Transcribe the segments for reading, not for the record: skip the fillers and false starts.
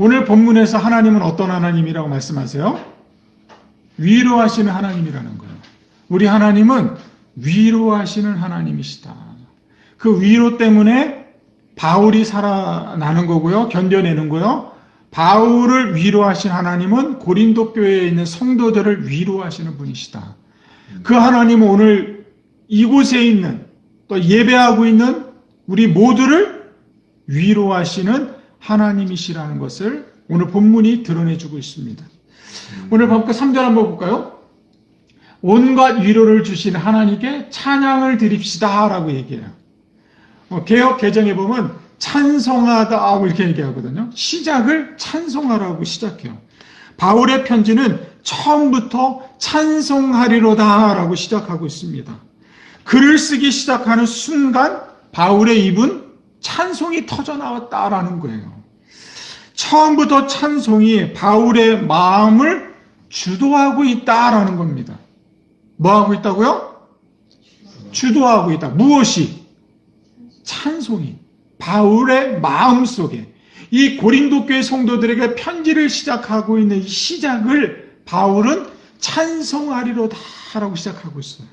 오늘 본문에서 하나님은 어떤 하나님이라고 말씀하세요? 위로하시는 하나님이라는 거예요. 우리 하나님은 위로하시는 하나님이시다. 그 위로 때문에 바울이 살아나는 거고요. 견뎌내는 거요. 바울을 위로하신 하나님은 고린도 교회에 있는 성도들을 위로하시는 분이시다. 그 하나님은 오늘 이곳에 있는 또 예배하고 있는 우리 모두를 위로하시는 하나님이시라는 것을 오늘 본문이 드러내주고 있습니다. 오늘 3절 한번 볼까요? 온갖 위로를 주신 하나님께 찬양을 드립시다 라고 얘기해요. 개역 개정에 보면 찬송하다 이렇게 얘기하거든요. 시작을 찬송하라고 시작해요. 바울의 편지는 처음부터 찬송하리로다 라고 시작하고 있습니다. 글을 쓰기 시작하는 순간 바울의 입은 찬송이 터져 나왔다라는 거예요. 처음부터 찬송이 바울의 마음을 주도하고 있다라는 겁니다. 뭐 하고 있다고요? 주도하고 있다. 무엇이? 찬송이. 바울의 마음속에 이 고린도 교회 성도들에게 편지를 시작하고 있는 이 시작을 바울은 찬송하리로다라고 시작하고 있어요.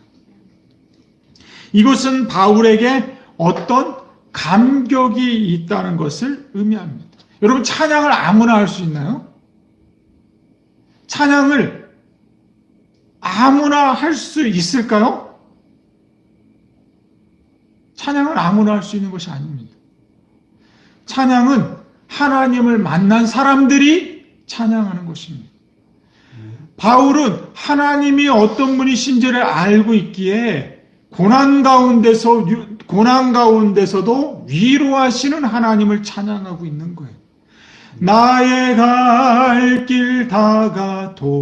이것은 바울에게 어떤 감격이 있다는 것을 의미합니다. 여러분, 찬양을 아무나 할 수 있나요? 찬양을 아무나 할 수 있을까요? 찬양은 아무나 할 수 있는 것이 아닙니다. 찬양은 하나님을 만난 사람들이 찬양하는 것입니다. 바울은 하나님이 어떤 분이신지를 알고 있기에 고난 가운데서도 위로하시는 하나님을 찬양하고 있는 거예요. 나의 갈 길 다가도록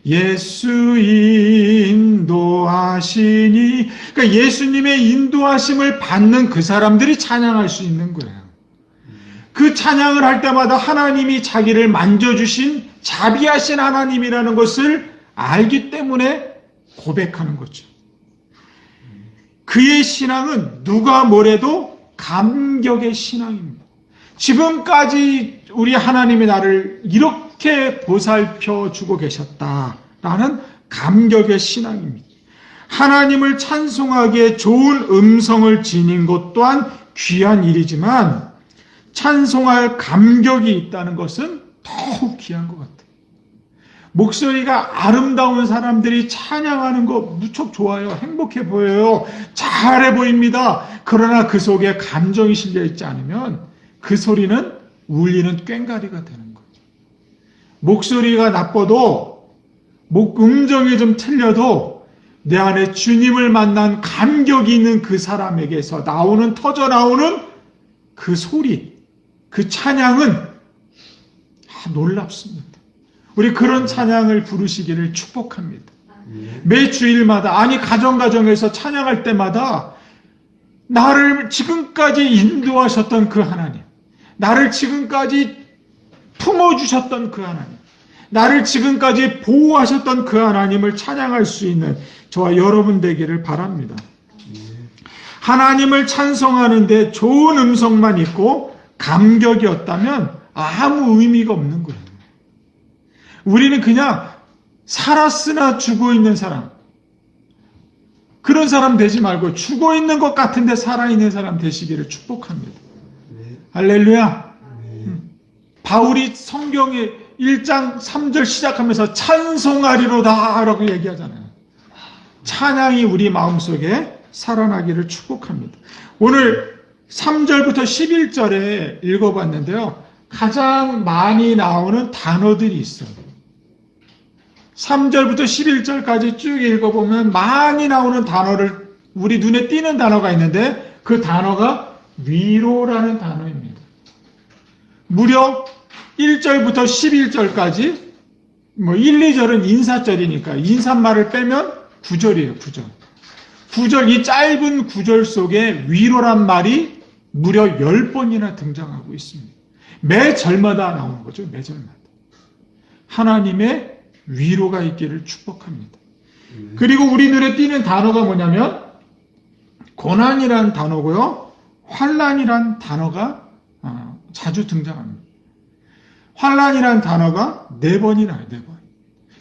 예수 인도하시니, 그러니까 예수님의 인도하심을 받는 그 사람들이 찬양할 수 있는 거예요. 그 찬양을 할 때마다 하나님이 자기를 만져주신 자비하신 하나님이라는 것을 알기 때문에 고백하는 거죠. 그의 신앙은 누가 뭐래도 감격의 신앙입니다. 지금까지 우리 하나님이 나를 이렇게 보살펴 주고 계셨다라는 감격의 신앙입니다. 하나님을 찬송하기에 좋은 음성을 지닌 것 또한 귀한 일이지만 찬송할 감격이 있다는 것은 더욱 귀한 것 같아요. 목소리가 아름다운 사람들이 찬양하는 거 무척 좋아요. 행복해 보여요. 잘해 보입니다. 그러나 그 속에 감정이 실려 있지 않으면 그 소리는 울리는 꽹과리가 되는 거예요. 목소리가 나빠도 음정이 좀 틀려도 내 안에 주님을 만난 감격이 있는 그 사람에게서 터져 나오는 그 소리, 그 찬양은 놀랍습니다. 우리 그런 찬양을 부르시기를 축복합니다. 매 주일마다, 아니 가정에서 찬양할 때마다 나를 지금까지 인도하셨던 그 하나님, 나를 지금까지 품어주셨던 그 하나님, 나를 지금까지 보호하셨던 그 하나님을 찬양할 수 있는 저와 여러분 되기를 바랍니다. 하나님을 찬송하는데 좋은 음성만 있고 감격이 없다면 아무 의미가 없는 거예요. 우리는 그냥 살았으나 죽어 있는 사람, 그런 사람 되지 말고 죽어 있는 것 같은데 살아있는 사람 되시기를 축복합니다. 할렐루야. 바울이 성경에 1장 3절 시작하면서 찬송하리로다 라고 얘기하잖아요. 찬양이 우리 마음속에 살아나기를 축복합니다. 오늘 3절부터 11절에 읽어봤는데요. 가장 많이 나오는 단어들이 있어요. 3절부터 11절까지 쭉 읽어보면 많이 나오는 단어를, 우리 눈에 띄는 단어가 있는데 그 단어가 위로라는 단어입니다. 무려 1절부터 11절까지 1, 2절은 인사절이니까 인사말을 빼면 9절이에요. 9절. 이 짧은 9절 속에 위로란 말이 무려 10번이나 등장하고 있습니다. 매 절마다 나오는 거죠. 매 절마다. 하나님의 위로가 있기를 축복합니다. 그리고 우리 눈에 띄는 단어가 뭐냐면 고난이란 단어고요. 환난이란 단어가 자주 등장합니다. 환란이라는 단어가 4번이 나와요. 4번.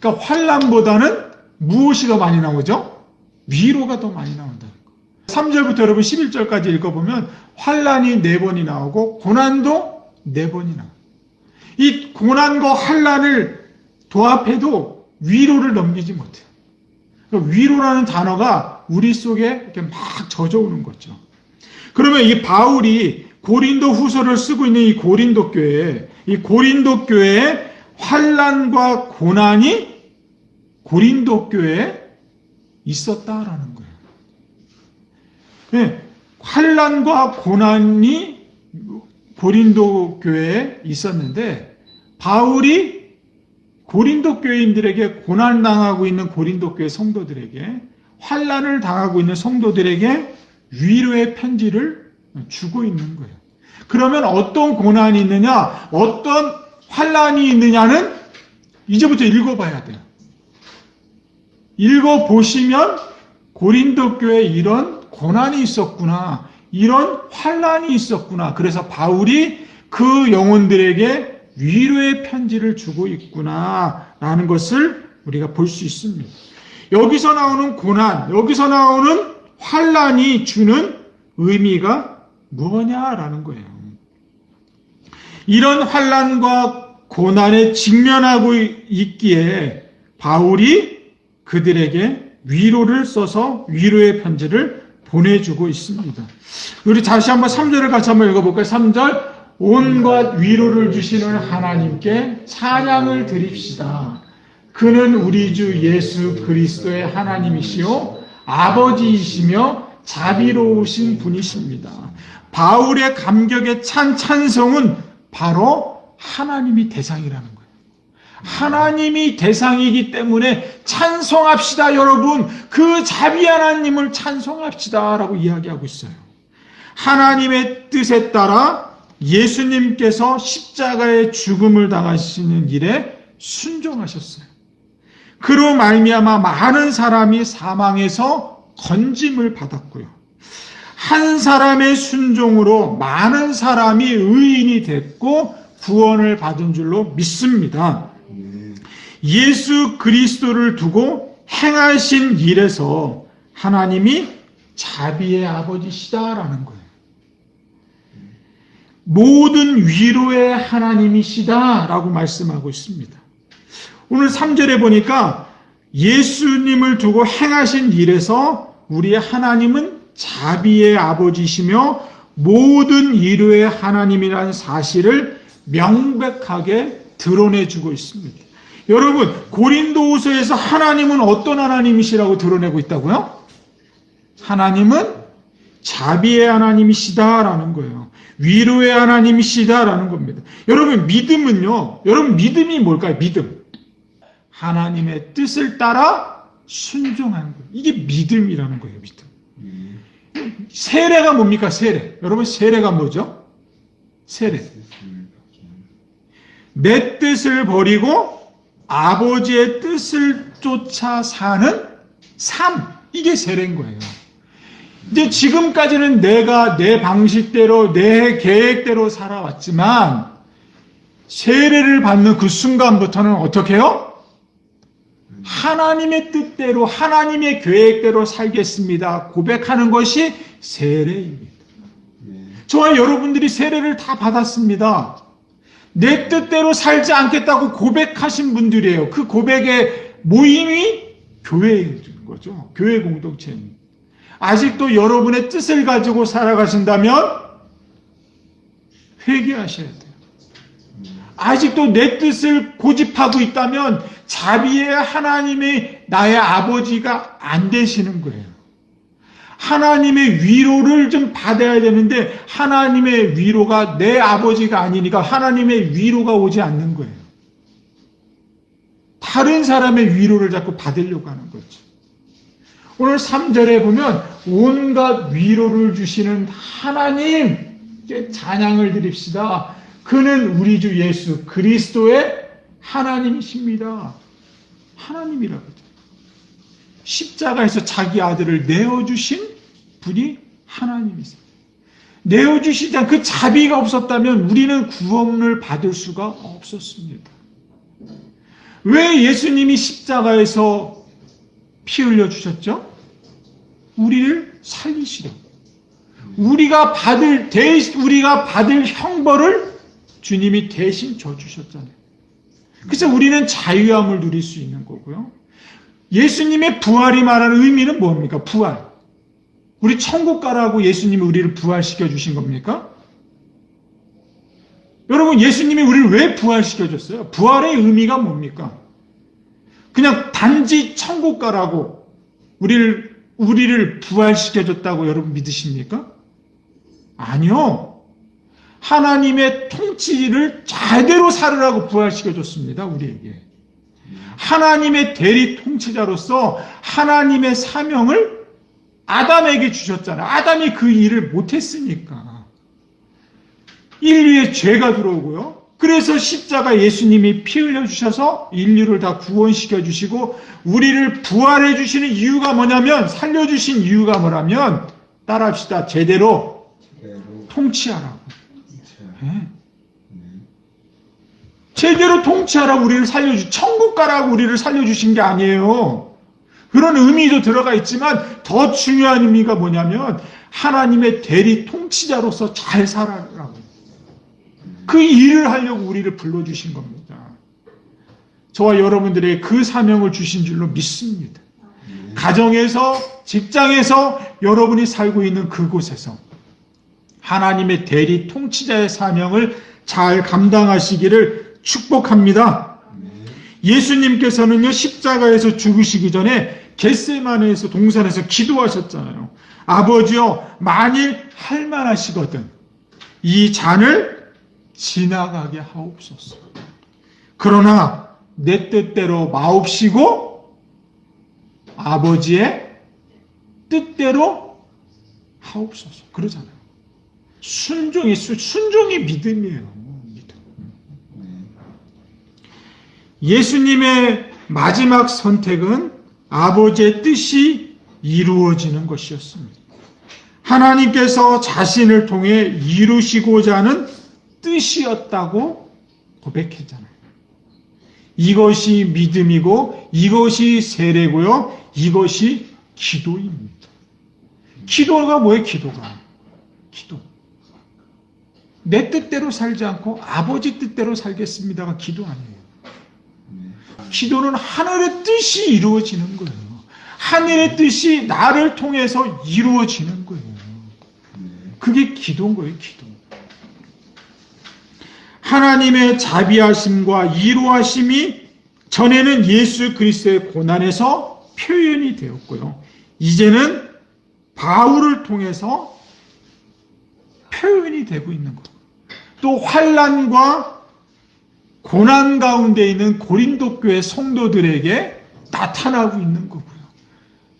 그러니까 환란보다는 무엇이 더 많이 나오죠? 위로가 더 많이 나온다. 3절부터 여러분 11절까지 읽어보면 환란이 4번이 나오고 고난도 4번이 나와요. 이 고난과 환란을 도합해도 위로를 넘기지 못해요. 위로라는 단어가 우리 속에 이렇게 막 젖어오는 거죠. 그러면 이 바울이 고린도 후서를 쓰고 있는 이 고린도 교회에 환란과 고난이 고린도 교회에 있었다라는 거예요. 네, 환란과 고난이 고린도 교회에 있었는데 바울이 고린도 교인들에게 고난당하고 있는 고린도 교회 성도들에게 환란을 당하고 있는 성도들에게 위로의 편지를 주고 있는 거예요. 그러면 어떤 고난이 있느냐, 어떤 환란이 있느냐는 이제부터 읽어봐야 돼요. 읽어보시면 고린도 교회에 이런 고난이 있었구나, 이런 환란이 있었구나. 그래서 바울이 그 영혼들에게 위로의 편지를 주고 있구나라는 것을 우리가 볼 수 있습니다. 여기서 나오는 고난, 여기서 나오는 환란이 주는 의미가 무엇냐라는 거예요. 이런 환란과 고난에 직면하고 있기에 바울이 그들에게 위로를 써서 위로의 편지를 보내주고 있습니다. 우리 다시 한번 3절을 같이 한번 읽어볼까요? 3절 온갖 위로를 주시는 하나님께 찬양을 드립시다. 그는 우리 주 예수 그리스도의 하나님이시요 아버지이시며 자비로우신 분이십니다. 바울의 감격에 찬 찬성은 바로 하나님이 대상이라는 거예요. 하나님이 대상이기 때문에 찬송합시다, 여러분. 그 자비 하나님을 찬송합시다 라고 이야기하고 있어요. 하나님의 뜻에 따라 예수님께서 십자가의 죽음을 당하시는 일에 순종하셨어요. 그로 말미암아 많은 사람이 사망에서 건짐을 받았고요. 한 사람의 순종으로 많은 사람이 의인이 됐고 구원을 받은 줄로 믿습니다. 예수 그리스도를 두고 행하신 일에서 하나님이 자비의 아버지시다라는 거예요. 모든 위로의 하나님이시다라고 말씀하고 있습니다. 오늘 3절에 보니까 예수님을 두고 행하신 일에서 우리의 하나님은 자비의 아버지시며 모든 위로의 하나님이라는 사실을 명백하게 드러내주고 있습니다. 여러분, 고린도후서에서 하나님은 어떤 하나님이시라고 드러내고 있다고요? 하나님은 자비의 하나님이시다라는 거예요. 위로의 하나님이시다라는 겁니다. 여러분, 믿음은요, 여러분 믿음이 뭘까요? 믿음. 하나님의 뜻을 따라 순종하는 거예요. 이게 믿음이라는 거예요. 믿음. 세례가 뭡니까? 세례. 여러분, 세례가 뭐죠? 세례. 내 뜻을 버리고 아버지의 뜻을 쫓아 사는 삶. 이게 세례인 거예요. 이제 지금까지는 내가 내 방식대로 내 계획대로 살아왔지만 세례를 받는 그 순간부터는 어떻게 해요? 하나님의 뜻대로 하나님의 계획대로 살겠습니다. 고백하는 것이 세례입니다. 저와 여러분들이 세례를 다 받았습니다. 내 뜻대로 살지 않겠다고 고백하신 분들이에요. 그 고백의 모임이 교회인 거죠. 교회 공동체입니다. 아직도 여러분의 뜻을 가지고 살아가신다면 회개하셔야 돼요. 아직도 내 뜻을 고집하고 있다면 자비의 하나님이 나의 아버지가 안 되시는 거예요. 하나님의 위로를 좀 받아야 되는데 하나님의 위로가 내 아버지가 아니니까 하나님의 위로가 오지 않는 거예요. 다른 사람의 위로를 자꾸 받으려고 하는 거죠. 오늘 3절에 보면 온갖 위로를 주시는 하나님께 찬양을 드립시다. 그는 우리 주 예수 그리스도의 하나님이십니다. 하나님이라고 하죠. 십자가에서 자기 아들을 내어주신 분이 하나님이세요. 내어주시지 않은 그 자비가 없었다면 우리는 구원을 받을 수가 없었습니다. 왜 예수님이 십자가에서 피 흘려 주셨죠? 우리를 살리시려고. 우리가 받을 형벌을 주님이 대신 져주셨잖아요. 그래서 우리는 자유함을 누릴 수 있는 거고요. 예수님의 부활이 말하는 의미는 뭡니까? 부활. 우리 천국 가라고 예수님이 우리를 부활시켜 주신 겁니까? 여러분, 예수님이 우리를 왜 부활시켜 줬어요? 부활의 의미가 뭡니까? 그냥 단지 천국 가라고 우리를 부활시켜 줬다고 여러분 믿으십니까? 아니요. 하나님의 통치를 제대로 살으라고 부활시켜 줬습니다. 우리에게. 하나님의 대리 통치자로서 하나님의 사명을 아담에게 주셨잖아요. 아담이 그 일을 못했으니까. 인류에 죄가 들어오고요. 그래서 십자가 예수님이 피 흘려주셔서 인류를 다 구원시켜 주시고 우리를 부활해 주시는 이유가 뭐냐면, 살려주신 이유가 뭐냐면, 따라합시다. 제대로 통치하라고. 네. 제대로 통치하라고 우리를 천국 가라고 우리를 살려주신 게 아니에요. 그런 의미도 들어가 있지만 더 중요한 의미가 뭐냐면 하나님의 대리 통치자로서 잘 살아라고. 그 일을 하려고 우리를 불러주신 겁니다. 저와 여러분들에게 그 사명을 주신 줄로 믿습니다. 가정에서, 직장에서, 여러분이 살고 있는 그곳에서 하나님의 대리 통치자의 사명을 잘 감당하시기를 축복합니다. 예수님께서는요, 십자가에서 죽으시기 전에 겟세마네에서 동산에서 기도하셨잖아요. 아버지여, 만일 할 만하시거든 이 잔을 지나가게 하옵소서. 그러나 내 뜻대로 마옵시고 아버지의 뜻대로 하옵소서. 그러잖아요. 순종이 믿음이에요. 믿음. 예수님의 마지막 선택은 아버지의 뜻이 이루어지는 것이었습니다. 하나님께서 자신을 통해 이루시고자 하는 뜻이었다고 고백했잖아요. 이것이 믿음이고 이것이 세례고요. 이것이 기도입니다. 기도가 뭐예요? 기도가. 기도. 내 뜻대로 살지 않고 아버지 뜻대로 살겠습니다가 기도 아니에요. 기도는 하늘의 뜻이 이루어지는 거예요. 하늘의 뜻이 나를 통해서 이루어지는 거예요. 그게 기도인 거예요. 기도. 하나님의 자비하심과 이루하심이 전에는 예수 그리스도의 고난에서 표현이 되었고요. 이제는 바울을 통해서 표현이 되고 있는 것. 또 환난과 고난 가운데 있는 고린도 교회 성도들에게 나타나고 있는 거고요.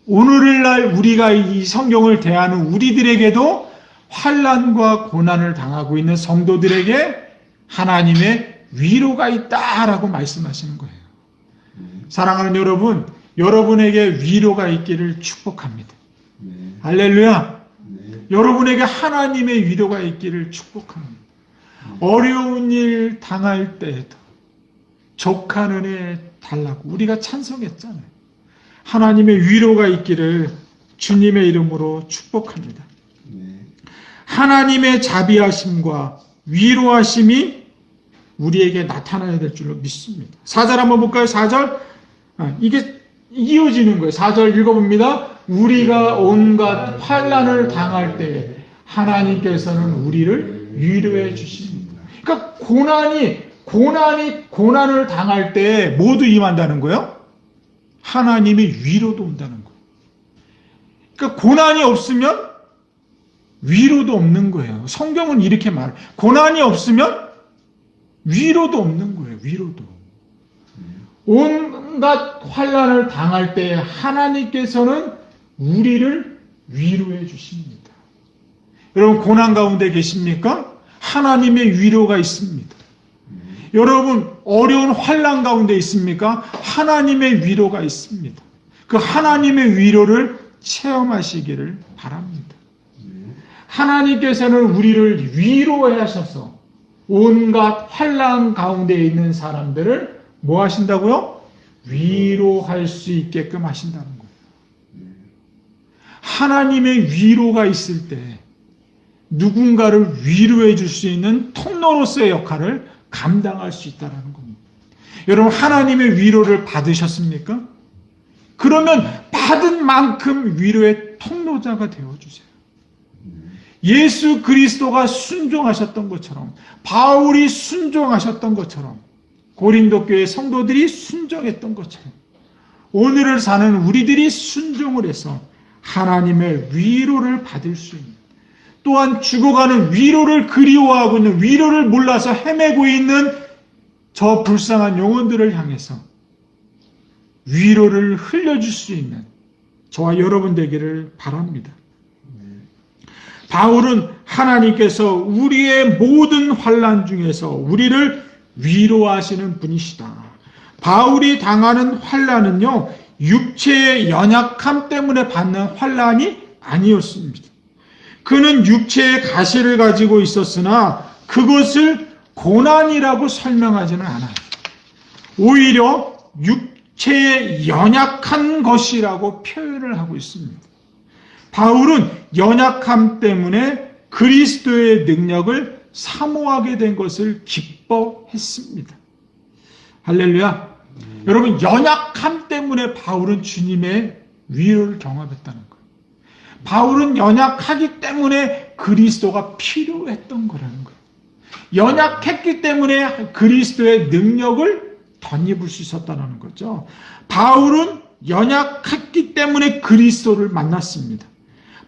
오늘날 우리가 이 성경을 대하는 우리들에게도 환난과 고난을 당하고 있는 성도들에게 하나님의 위로가 있다라고 말씀하시는 거예요. 사랑하는 여러분, 여러분에게 위로가 있기를 축복합니다. 할렐루야. 여러분에게 하나님의 위로가 있기를 축복합니다. 어려운 일 당할 때에도 족한 은혜 달라고 우리가 찬송했잖아요. 하나님의 위로가 있기를 주님의 이름으로 축복합니다. 하나님의 자비하심과 위로하심이 우리에게 나타나야 될 줄로 믿습니다. 4절 한번 볼까요? 4절. 이게 이어지는 거예요. 4절 읽어봅니다. 우리가 온갖 환난을 당할 때 하나님께서는 우리를 위로해 주십니다. 그러니까 고난을 당할 때 모두 임한다는 거예요. 하나님의 위로도 온다는 거예요. 그러니까 고난이 없으면 위로도 없는 거예요. 성경은 이렇게 말해요. 고난이 없으면 위로도 없는 거예요. 위로도. 온갖 환난을 당할 때 하나님께서는 우리를 위로해 주십니다. 여러분, 고난 가운데 계십니까? 하나님의 위로가 있습니다. 여러분, 어려운 환난 가운데 있습니까? 하나님의 위로가 있습니다. 그 하나님의 위로를 체험하시기를 바랍니다. 하나님께서는 우리를 위로하셔서 온갖 환난 가운데 있는 사람들을 뭐 하신다고요? 위로할 수 있게끔 하신다는 거예요. 하나님의 위로가 있을 때 누군가를 위로해 줄 수 있는 통로로서의 역할을 감당할 수 있다는 겁니다. 여러분, 하나님의 위로를 받으셨습니까? 그러면 받은 만큼 위로의 통로자가 되어주세요. 예수 그리스도가 순종하셨던 것처럼, 바울이 순종하셨던 것처럼, 고린도 교회 성도들이 순종했던 것처럼, 오늘을 사는 우리들이 순종을 해서 하나님의 위로를 받을 수 있는, 또한 죽어가는 위로를 그리워하고 있는, 위로를 몰라서 헤매고 있는 저 불쌍한 영혼들을 향해서 위로를 흘려줄 수 있는 저와 여러분 되기를 바랍니다. 바울은 하나님께서 우리의 모든 환난 중에서 우리를 위로하시는 분이시다. 바울이 당하는 환난은요, 육체의 연약함 때문에 받는 환난이 아니었습니다. 그는 육체의 가시를 가지고 있었으나 그것을 고난이라고 설명하지는 않아요. 오히려 육체의 연약한 것이라고 표현을 하고 있습니다. 바울은 연약함 때문에 그리스도의 능력을 사모하게 된 것을 기뻐했습니다. 할렐루야. 여러분, 연약함 때문에 바울은 주님의 위로를 경험했다는 거예요. 바울은 연약하기 때문에 그리스도가 필요했던 거라는 거예요. 연약했기 때문에 그리스도의 능력을 덧입을 수 있었다는 거죠. 바울은 연약했기 때문에 그리스도를 만났습니다.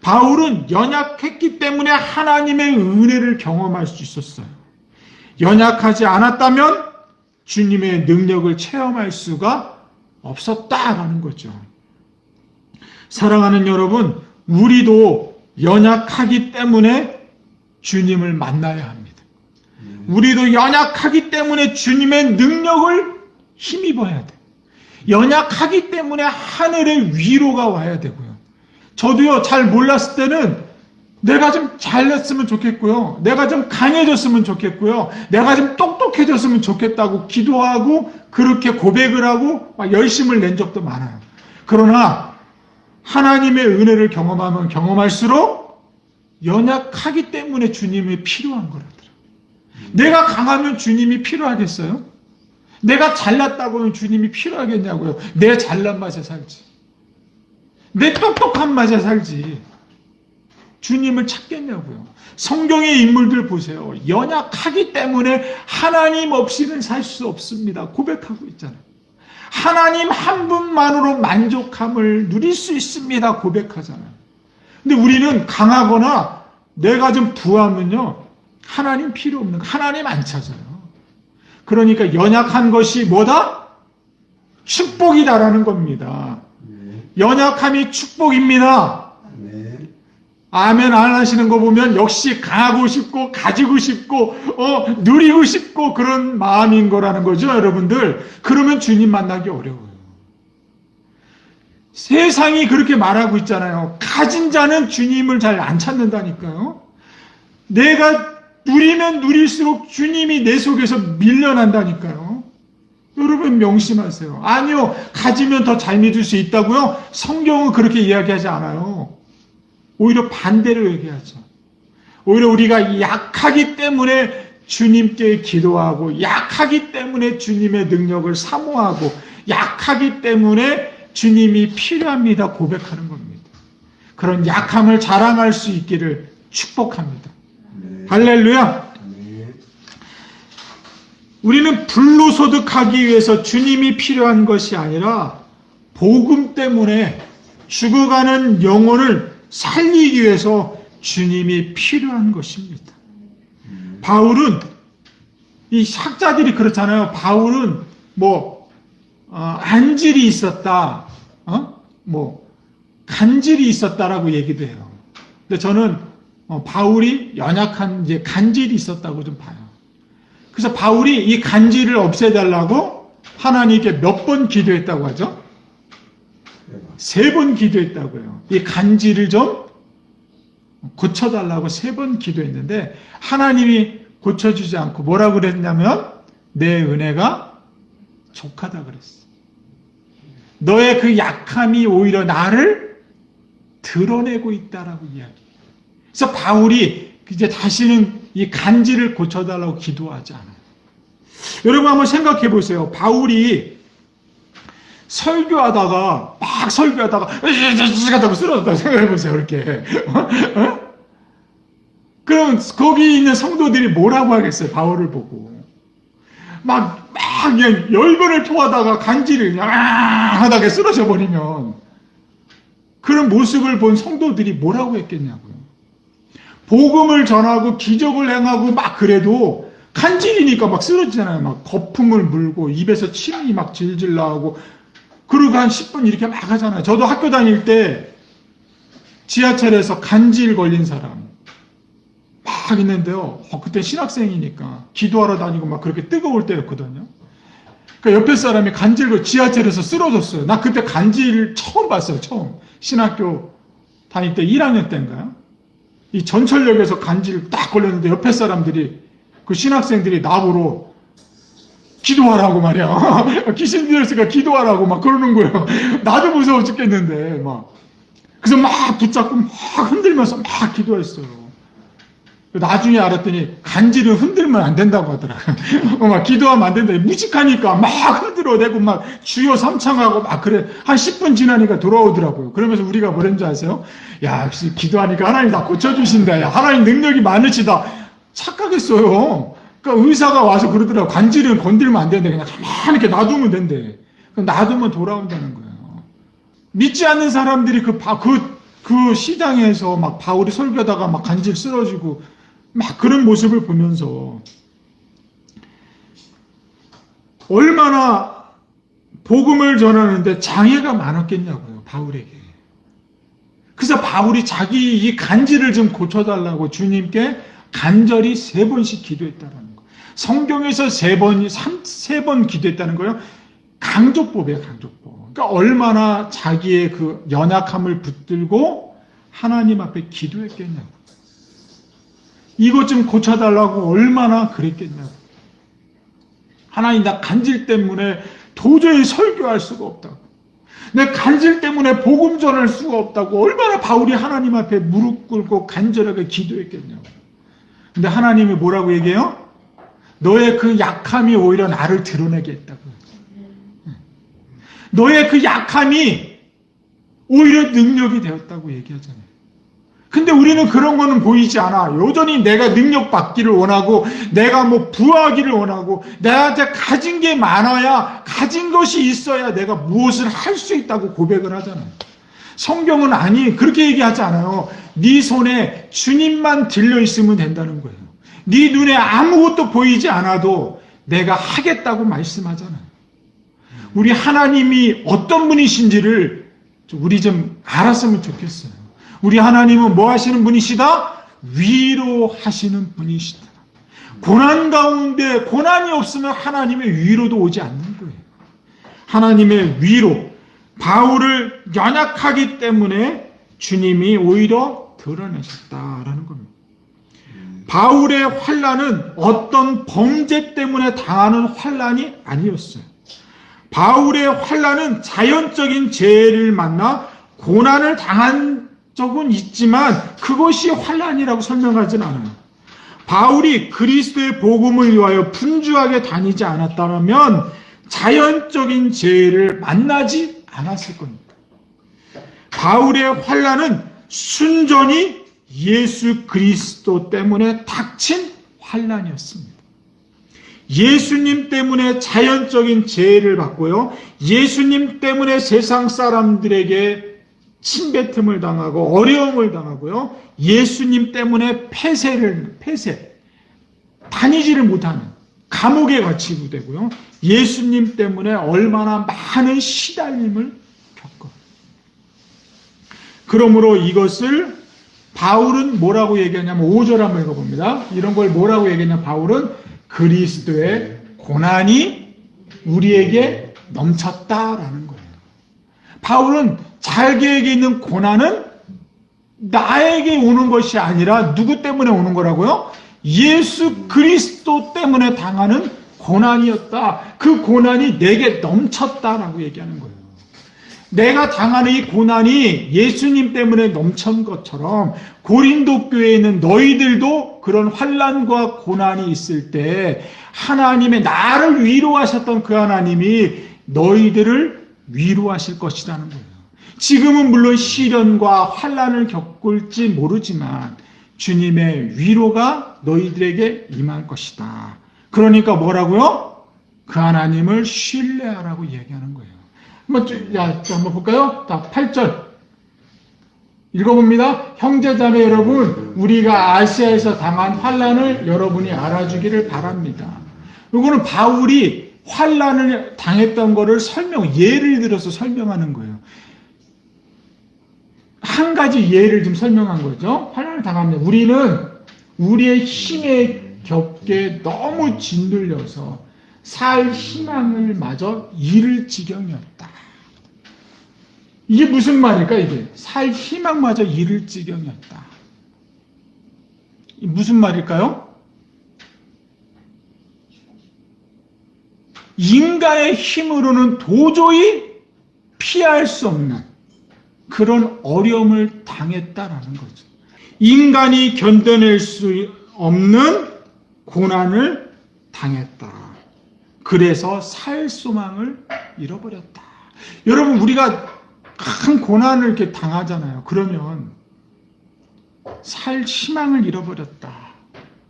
바울은 연약했기 때문에 하나님의 은혜를 경험할 수 있었어요. 연약하지 않았다면 주님의 능력을 체험할 수가 없었다라는 거죠. 사랑하는 여러분, 우리도 연약하기 때문에 주님을 만나야 합니다. 우리도 연약하기 때문에 주님의 능력을 힘입어야 돼. 연약하기 때문에 하늘의 위로가 와야 되고요. 저도요, 잘 몰랐을 때는 내가 좀 잘났으면 좋겠고요. 내가 좀 강해졌으면 좋겠고요. 내가 좀 똑똑해졌으면 좋겠다고 기도하고 그렇게 고백을 하고 막 열심을 낸 적도 많아요. 그러나 하나님의 은혜를 경험하면 경험할수록 연약하기 때문에 주님이 필요한 거라더라. 내가 강하면 주님이 필요하겠어요? 내가 잘났다고 하면 주님이 필요하겠냐고요. 내 잘난 맛에 살지. 내 똑똑한 맛에 살지. 주님을 찾겠냐고요. 성경의 인물들 보세요. 연약하기 때문에 하나님 없이는 살 수 없습니다. 고백하고 있잖아요. 하나님 한 분만으로 만족함을 누릴 수 있습니다. 고백하잖아요. 근데 우리는 강하거나 내가 좀 부하면요, 하나님 필요 없는 거, 하나님 안 찾아요. 그러니까 연약한 것이 뭐다? 축복이다라는 겁니다. 연약함이 축복입니다. 아멘 안 하시는 거 보면 역시 강하고 싶고 가지고 싶고 누리고 싶고 그런 마음인 거라는 거죠, 여러분들. 그러면 주님 만나기 어려워요. 세상이 그렇게 말하고 있잖아요. 가진 자는 주님을 잘 안 찾는다니까요. 내가 누리면 누릴수록 주님이 내 속에서 밀려난다니까요. 여러분 명심하세요. 아니요, 가지면 더 잘 믿을 수 있다고요? 성경은 그렇게 이야기하지 않아요. 오히려 반대로 얘기하죠. 오히려 우리가 약하기 때문에 주님께 기도하고, 약하기 때문에 주님의 능력을 사모하고, 약하기 때문에 주님이 필요합니다 고백하는 겁니다. 그런 약함을 자랑할 수 있기를 축복합니다. 할렐루야. 우리는 불로소득하기 위해서 주님이 필요한 것이 아니라 복음 때문에 죽어가는 영혼을 살리기 위해서 주님이 필요한 것입니다. 바울은, 이 학자들이 그렇잖아요. 바울은 안질이 있었다, 간질이 있었다라고 얘기도 해요. 근데 저는 바울이 연약한 이제 간질이 있었다고 좀 봐요. 그래서 바울이 이 간질을 없애달라고 하나님께 몇 번 기도했다고 하죠? 3번 기도했다고요. 이 간질을 좀 고쳐달라고 3번 기도했는데 하나님이 고쳐주지 않고 뭐라고 그랬냐면 내 은혜가 족하다 그랬어. 너의 그 약함이 오히려 나를 드러내고 있다라고 이야기해요. 그래서 바울이 이제 다시는 이 간지를 고쳐달라고 기도하지 않아요. 여러분 한번 생각해 보세요. 바울이 설교하다가 막 설교하다가 하다가 쓰러졌다고 생각해 보세요. 이렇게 그럼 거기 있는 성도들이 뭐라고 하겠어요? 바울을 보고 막 그냥 열변을 토하다가 간지를 그냥 하다가 쓰러져 버리면 그런 모습을 본 성도들이 뭐라고 했겠냐고요. 복음을 전하고 기적을 행하고 막 그래도 간질이니까 막 쓰러지잖아요. 막 거품을 물고 입에서 침이 막 질질 나오고 그리고 한 10분 이렇게 막 하잖아요. 저도 학교 다닐 때 지하철에서 간질 걸린 사람 막 있는데요. 그때 신학생이니까 기도하러 다니고 막 그렇게 뜨거울 때였거든요. 그러니까 옆에 사람이 간질로 지하철에서 쓰러졌어요. 나 그때 간질 처음 봤어요. 처음. 신학교 다닐 때 1학년 때인가요? 이 전철역에서 간질 딱 걸렸는데 옆에 사람들이 그 신학생들이 나보러 기도하라고 말이야. 귀신 들었으니까 기도하라고 막 그러는 거예요. 나도 무서워 죽겠는데 막. 그래서 막 붙잡고 막 흔들면서 막 기도했어요. 나중에 알았더니 간질은 흔들면 안 된다고 하더라고요. 막 기도하면 안 된다. 무식하니까 막 흔들어대고 막 주여 삼창하고 막 그래. 한 10분 지나니까 돌아오더라고요. 그러면서 우리가 뭐랬는지 아세요? 야, 역시 기도하니까 하나님 다 고쳐주신다. 야, 하나님 능력이 많으시다. 착각했어요. 그러니까 의사가 와서 그러더라고요. 간질은 건들면 안 된대. 그냥 가만히 이렇게 놔두면 된대. 놔두면 돌아온다는 거예요. 믿지 않는 사람들이 그 시장에서 막 바울이 설교하다가 막 간질 쓰러지고 막 그런 모습을 보면서 얼마나 복음을 전하는데 장애가 많았겠냐고요, 바울에게. 그래서 바울이 자기 이 간질을 좀 고쳐달라고 주님께 간절히 3번씩 기도했다는 거예요. 성경에서 3번 기도했다는 거예요. 강조법이에요, 강조법. 그러니까 얼마나 자기의 그 연약함을 붙들고 하나님 앞에 기도했겠냐고. 이것 좀 고쳐달라고 얼마나 그랬겠냐고. 하나님, 나 간질 때문에 도저히 설교할 수가 없다고. 내 간질 때문에 복음 전할 수가 없다고. 얼마나 바울이 하나님 앞에 무릎 꿇고 간절하게 기도했겠냐고. 근데 하나님이 뭐라고 얘기해요? 너의 그 약함이 오히려 나를 드러내게 했다고. 너의 그 약함이 오히려 능력이 되었다고 얘기하잖아요. 근데 우리는 그런 거는 보이지 않아. 여전히 내가 능력 받기를 원하고, 내가 뭐 부하기를 원하고, 나한테 가진 게 많아야, 가진 것이 있어야 내가 무엇을 할 수 있다고 고백을 하잖아요. 성경은 그렇게 얘기하지 않아요. 네 손에 주님만 들려 있으면 된다는 거예요. 네 눈에 아무것도 보이지 않아도 내가 하겠다고 말씀하잖아요. 우리 하나님이 어떤 분이신지를 우리 좀 알았으면 좋겠어요. 우리 하나님은 뭐 하시는 분이시다? 위로하시는 분이시다. 고난 가운데 고난이 없으면 하나님의 위로도 오지 않는 거예요. 하나님의 위로, 바울을 연약하기 때문에 주님이 오히려 드러내셨다라는 겁니다. 바울의 환난은 어떤 범죄 때문에 당하는 환난이 아니었어요. 바울의 환난은 자연적인 재해를 만나 고난을 당한 적은 있지만 그것이 환난이라고 설명하진 않아요. 바울이 그리스도의 복음을 위하여 분주하게 다니지 않았다면 자연적인 재해를 만나지 않았을 겁니다. 바울의 환난은 순전히 예수 그리스도 때문에 닥친 환난이었습니다. 예수님 때문에 자연적인 재해를 받고요. 예수님 때문에 세상 사람들에게 침뱉음을 당하고 어려움을 당하고요. 예수님 때문에 폐쇄, 다니지를 못하는 감옥에 갇히게 되고요. 예수님 때문에 얼마나 많은 시달림을 겪어. 그러므로 이것을 바울은 뭐라고 얘기하냐면 5절 한번 읽어봅니다. 이런 걸 뭐라고 얘기하냐면 바울은 그리스도의 고난이 우리에게 넘쳤다라는 거예요. 바울은 자기에게 있는 고난은 나에게 오는 것이 아니라 누구 때문에 오는 거라고요? 예수 그리스도 때문에 당하는 고난이었다. 그 고난이 내게 넘쳤다라고 얘기하는 거예요. 내가 당하는 이 고난이 예수님 때문에 넘친 것처럼 고린도 교회에 있는 너희들도 그런 환난과 고난이 있을 때 하나님의 나를 위로하셨던 그 하나님이 너희들을 위로하실 것이라는 거예요. 지금은 물론 시련과 환난을 겪을지 모르지만 주님의 위로가 너희들에게 임할 것이다. 그러니까 뭐라고요? 그 하나님을 신뢰하라고 얘기하는 거예요. 한번 볼까요? 자, 8절. 읽어봅니다. 형제자매 여러분, 우리가 아시아에서 당한 환난을 여러분이 알아주기를 바랍니다. 이거는 바울이 환난을 당했던 거를 예를 들어서 설명하는 거예요. 한 가지 예를 좀 설명한 거죠. 환난을 당합니다. 우리는 우리의 힘에 겹게 너무 짓눌려서 살 희망을 마저 잃을 지경이었다. 이게 무슨 말일까, 이게? 살 희망마저 잃을 지경이었다. 무슨 말일까요? 인간의 힘으로는 도저히 피할 수 없는 그런 어려움을 당했다라는 거죠. 인간이 견뎌낼 수 없는 고난을 당했다. 그래서 살 소망을 잃어버렸다. 여러분, 우리가 큰 고난을 이렇게 당하잖아요. 그러면 살 희망을 잃어버렸다.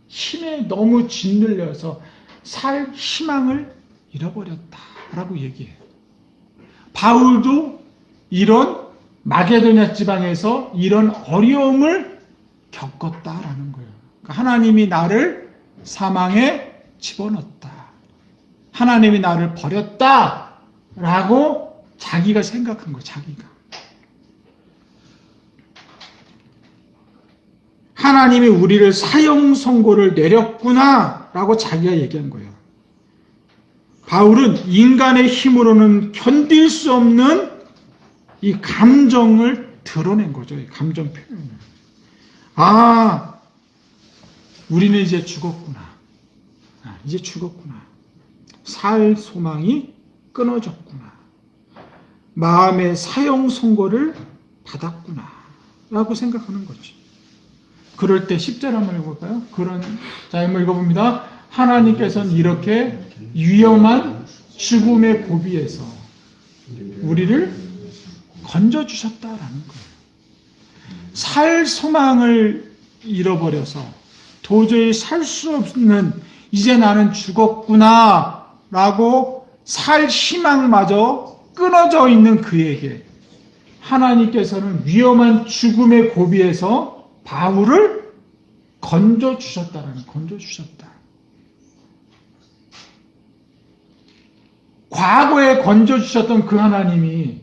힘에 너무 짓눌려서 살 희망을 잃어버렸다라고 얘기해요. 바울도 이런 마게도냐 지방에서 이런 어려움을 겪었다라는 거예요. 그러니까 하나님이 나를 사망에 집어넣었다. 하나님이 나를 버렸다라고 자기가 생각한 거예요. 자기가. 하나님이 우리를 사형 선고를 내렸구나 라고 자기가 얘기한 거예요. 바울은 인간의 힘으로는 견딜 수 없는 이 감정을 드러낸 거죠. 이 감정 표현을. 우리는 이제 죽었구나. 이제 죽었구나. 살 소망이 끊어졌구나. 마음의 사형 선고를 받았구나. 라고 생각하는 거죠. 그럴 때 10절 한번 읽어볼까요? 자, 한번 읽어봅니다. 하나님께서는 이렇게 위험한 죽음의 고비에서 우리를 건져주셨다라는 거예요. 살 소망을 잃어버려서 도저히 살 수 없는 이제 나는 죽었구나 라고 살 희망마저 끊어져 있는 그에게 하나님께서는 위험한 죽음의 고비에서 바울을 건져주셨다. 과거에 건져주셨던 그 하나님이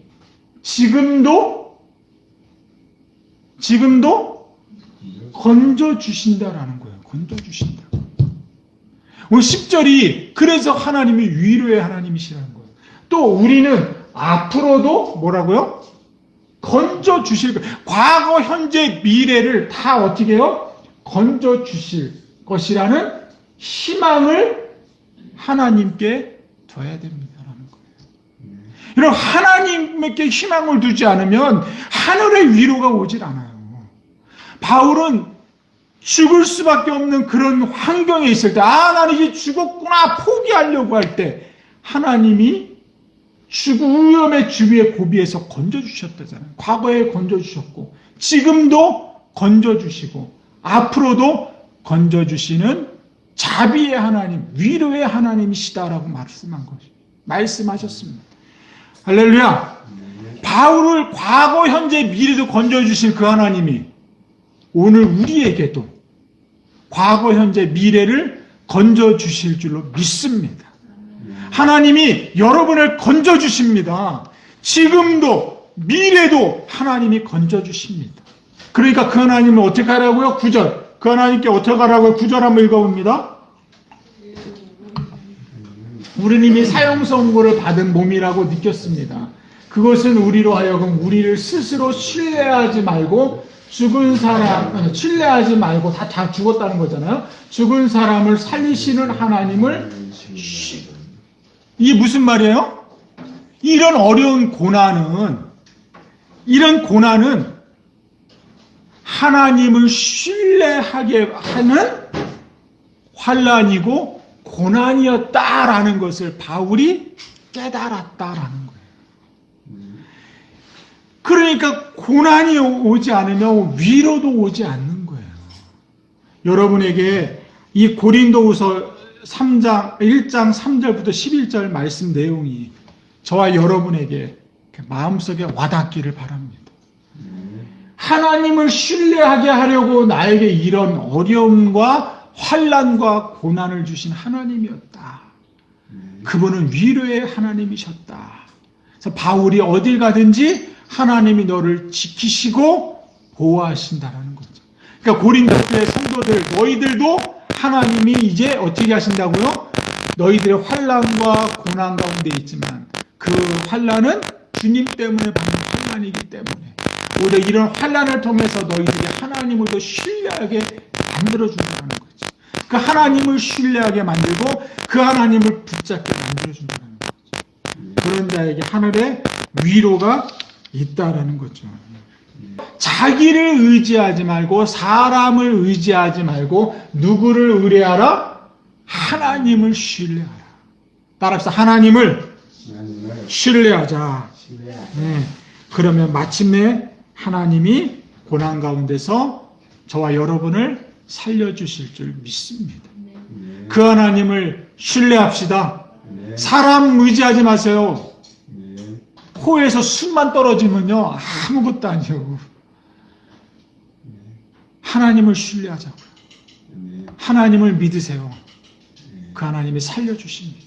지금도 건져주신다라는 거예요. 건져주신다. 오늘 10절이 그래서 하나님이 위로의 하나님이시라는 거예요. 또 우리는 앞으로도 뭐라고요? 건져주실 거예요. 과거, 현재, 미래를 다 어떻게 해요? 건져주실 것이라는 희망을 하나님께 둬야 됩니다라는 거예요. 여러분, 하나님께 희망을 두지 않으면 하늘의 위로가 오질 않아요. 바울은 죽을 수밖에 없는 그런 환경에 있을 때, 나는 이제 죽었구나 포기하려고 할 때 하나님이 위험의 주위의 고비에서 건져주셨다잖아요. 과거에 건져주셨고 지금도 건져주시고 앞으로도 건져주시는 자비의 하나님, 위로의 하나님이시다라고 말씀하셨습니다. 할렐루야. 바울을 과거, 현재, 미래도 건져주실 그 하나님이 오늘 우리에게도 과거, 현재, 미래를 건져주실 줄로 믿습니다. 하나님이 여러분을 건져주십니다. 지금도 미래도 하나님이 건져주십니다. 그러니까 그 하나님은 어떻게 하라고요? 9절. 그 하나님께 어떻게 하라고요? 9절 한번 읽어봅니다. 우리는 이미 사형 선고를 받은 몸이라고 느꼈습니다. 그것은 우리로 하여금 우리를 스스로 신뢰하지 말고 죽은 사람, 신뢰하지 말고 다 죽었다는 거잖아요. 죽은 사람을 살리시는 하나님을, 이게 무슨 말이에요? 이런 어려운 이런 고난은 하나님을 신뢰하게 하는 환난이고 고난이었다라는 것을 바울이 깨달았다라는 거예요. 그러니까 고난이 오지 않으면 위로도 오지 않는 거예요. 여러분에게 이 고린도후서 1장 3절부터 11절 말씀 내용이 저와 여러분에게 마음속에 와닿기를 바랍니다. 하나님을 신뢰하게 하려고 나에게 이런 어려움과 환난과 고난을 주신 하나님이었다. 그분은 위로의 하나님이셨다. 그래서 바울이 어딜 가든지 하나님이 너를 지키시고 보호하신다라는 거죠. 그러니까 고린도의 성도들, 너희들도 하나님이 이제 어떻게 하신다고요? 너희들의 환난과 고난 가운데 있지만 그 환난은 주님 때문에 받는 환난이기 때문에 오히려 이런 환난을 통해서 너희들이 하나님을 더 신뢰하게 만들어준다는 거죠. 그 하나님을 신뢰하게 만들고 그 하나님을 붙잡게 만들어준다는 거죠. 그런 자에게 하늘의 위로가 있다라는 거죠. 자기를 의지하지 말고 사람을 의지하지 말고 누구를 의뢰하라? 하나님을 신뢰하라. 따라서 하나님을 신뢰하자. 네. 그러면 마침내 하나님이 고난 가운데서 저와 여러분을 살려주실 줄 믿습니다. 그 하나님을 신뢰합시다. 사람 의지하지 마세요. 코에서 숨만 떨어지면요 아무것도 아니에요. 하나님을 신뢰하자고요. 하나님을 믿으세요. 그 하나님이 살려주십니다.